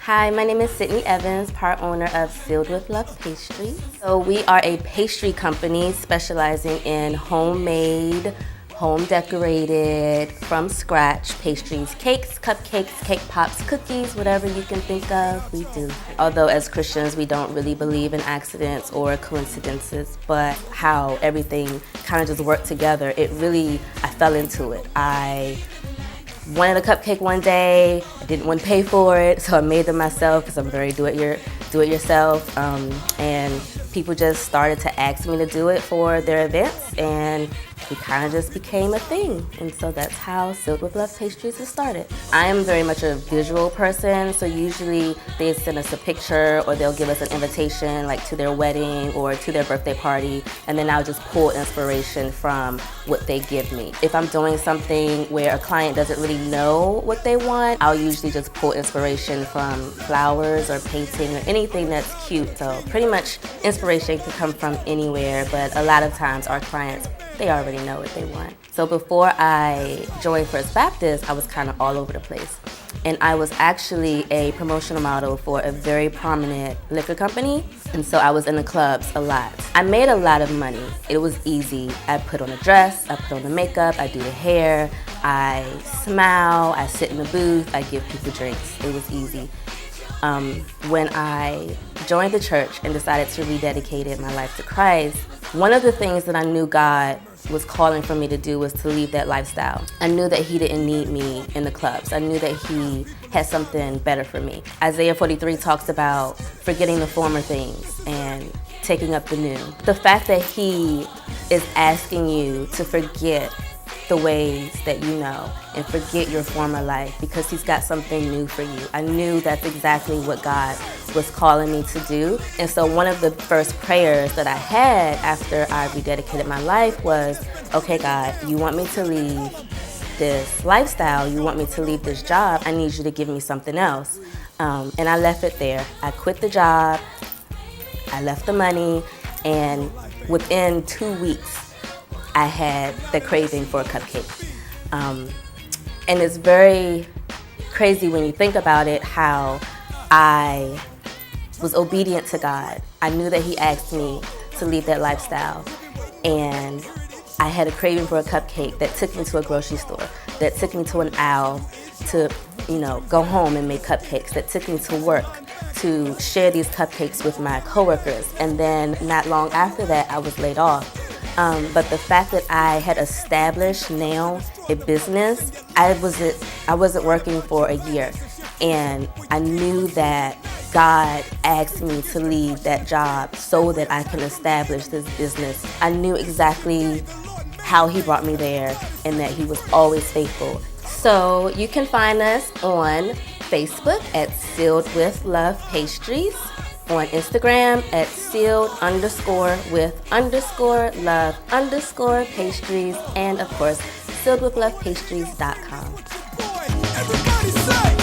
Hi, my name is Sydney Evans, part owner of Sealed With Love Pastries. So we are a pastry company specializing in homemade, home decorated, from scratch pastries, cakes, cupcakes, cake pops, cookies, whatever you can think of, we do. Although as Christians, we don't really believe in accidents or coincidences, but how everything kind of just worked together, I fell into it. I wanted a cupcake one day. I didn't want to pay for it, so I made them myself because I'm very do-it-yourself. And people just started to ask me to do it for their events, and it kind of just became a thing. And so that's how Sealed With Love Pastries was started. I am very much a visual person, so usually they send us a picture or they'll give us an invitation like to their wedding or to their birthday party, and then I'll just pull inspiration from what they give me. If I'm doing something where a client doesn't really know what they want, I'll usually just pull inspiration from flowers or painting or anything that's cute. So pretty much inspiration can come from anywhere, but a lot of times our clients, they already know what they want. So before I joined First Baptist, I was kind of all over the place. And I was actually a promotional model for a very prominent liquor company. And so I was in the clubs a lot. I made a lot of money. It was easy. I put on a dress, I put on the makeup, I do the hair, I smile, I sit in the booth, I give people drinks. It was easy. When I joined the church and decided to rededicate my life to Christ, one of the things that I knew God was calling for me to do was to leave that lifestyle. I knew that He didn't need me in the clubs. I knew that He had something better for me. Isaiah 43 talks about forgetting the former things and taking up the new. The fact that He is asking you to forget the ways that you know and forget your former life because He's got something new for you. I knew that's exactly what God was calling me to do. And so one of the first prayers that I had after I rededicated my life was, okay, God, you want me to leave this lifestyle, you want me to leave this job, I need you to give me something else. And I left it there. I quit the job, I left the money, and within 2 weeks, I had the craving for a cupcake. And it's very crazy when you think about it, how I was obedient to God. I knew that He asked me to leave that lifestyle. And I had a craving for a cupcake that took me to a grocery store, that took me to an aisle to, go home and make cupcakes, that took me to work to share these cupcakes with my coworkers. And then not long after that, I was laid off. But the fact that I had established now a business, I wasn't working for a year, and I knew that God asked me to leave that job so that I can establish this business. I knew exactly how He brought me there and that He was always faithful. So you can find us on Facebook at Sealed With Love Pastries, on Instagram at sealed_with_love_pastries, and of course, sealedwithlovepastries.com. Everybody say